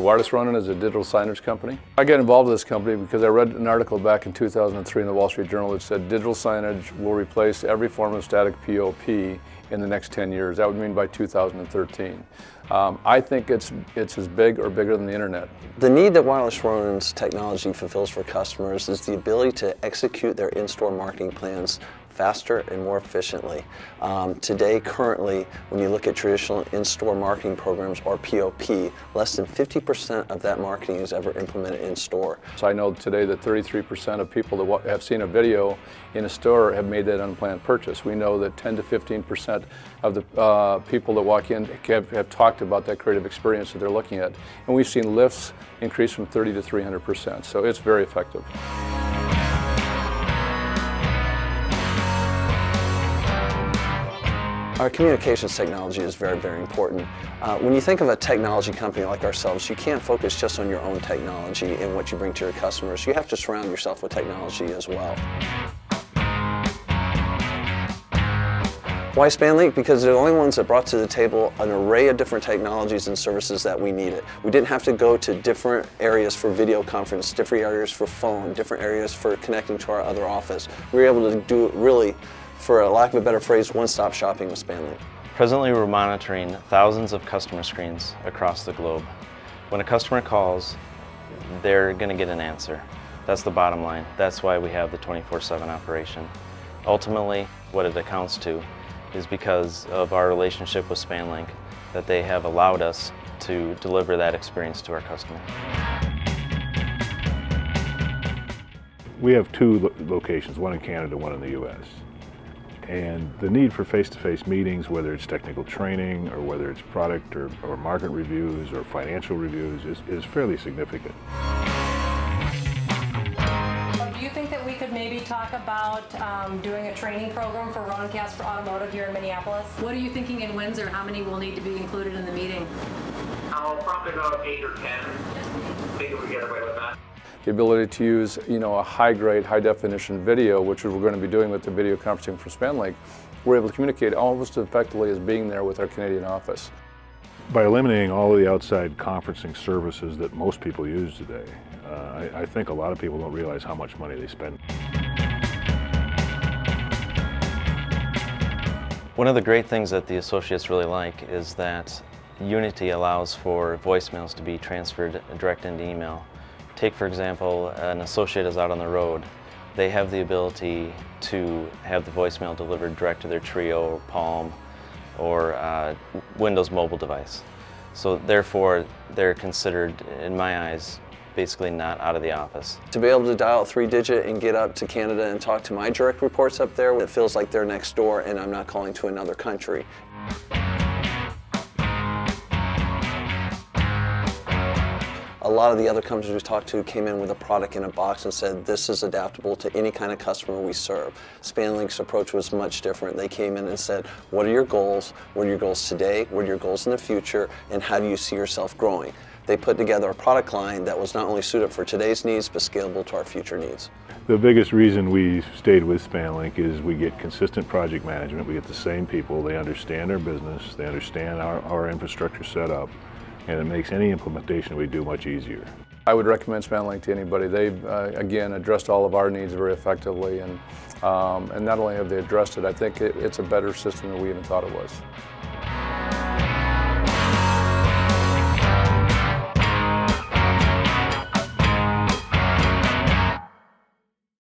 Wireless Ronin is a digital signage company. I got involved with this company because I read an article back in 2003 in the Wall Street Journal that said digital signage will replace every form of static POP in the next 10 years. That would mean by 2013. I think it's as big or bigger than the internet. The need that Wireless Ronin's technology fulfills for customers is the ability to execute their in-store marketing plans faster and more efficiently. Today, currently, when you look at traditional in-store marketing programs or POP, less than 50% of that marketing is ever implemented in-store. So I know today that 33% of people that have seen a video in a store have made that unplanned purchase. We know that 10 to 15% of the people that walk in have talked about that creative experience that they're looking at. And we've seen lifts increase from 30 to 300%. So it's very effective. Our communications technology is very, very important. When you think of a technology company like ourselves, you can't focus just on your own technology and what you bring to your customers. You have to surround yourself with technology as well. Why Spanlink? Because they're the only ones that brought to the table an array of different technologies and services that we needed. We didn't have to go to different areas for video conference, different areas for phone, different areas for connecting to our other office. We were able to do it really, for a lack of a better phrase, one-stop shopping with Spanlink. Presently, we're monitoring thousands of customer screens across the globe. When a customer calls, they're going to get an answer. That's the bottom line. That's why we have the 24/7 operation. Ultimately, what it accounts to is because of our relationship with Spanlink that they have allowed us to deliver that experience to our customer. We have two locations, one in Canada, one in the U.S. And the need for face-to-face meetings, whether it's technical training or whether it's product or market reviews or financial reviews, is fairly significant. Do you think that we could maybe talk about doing a training program for Ronicast for automotive here in Minneapolis? What are you thinking in Windsor? How many will need to be included in the meeting? Probably about 8 or 10. I think we get away with that. The ability to use, a high-grade, high-definition video, which we're going to be doing with the video conferencing for Spanlink, we're able to communicate almost as effectively as being there with our Canadian office. By eliminating all of the outside conferencing services that most people use today, I think a lot of people don't realize how much money they spend. One of the great things that the associates really like is that Unity allows for voicemails to be transferred direct into email. Take, for example, an associate is out on the road. They have the ability to have the voicemail delivered direct to their Trio or Palm or Windows mobile device. So therefore, they're considered, in my eyes, basically not out of the office. To be able to dial 3-digit and get up to Canada and talk to my direct reports up there, it feels like they're next door and I'm not calling to another country. A lot of the other companies we talked to came in with a product in a box and said, this is adaptable to any kind of customer we serve. Spanlink's approach was much different. They came in and said, what are your goals? What are your goals today? What are your goals in the future? And how do you see yourself growing? They put together a product line that was not only suited for today's needs, but scalable to our future needs. The biggest reason we stayed with Spanlink is we get consistent project management. We get the same people. They understand our business. They understand our infrastructure setup. And it makes any implementation we do much easier. I would recommend Spanlink to anybody. They've, again, addressed all of our needs very effectively, and not only have they addressed it, I think it's a better system than we even thought it was.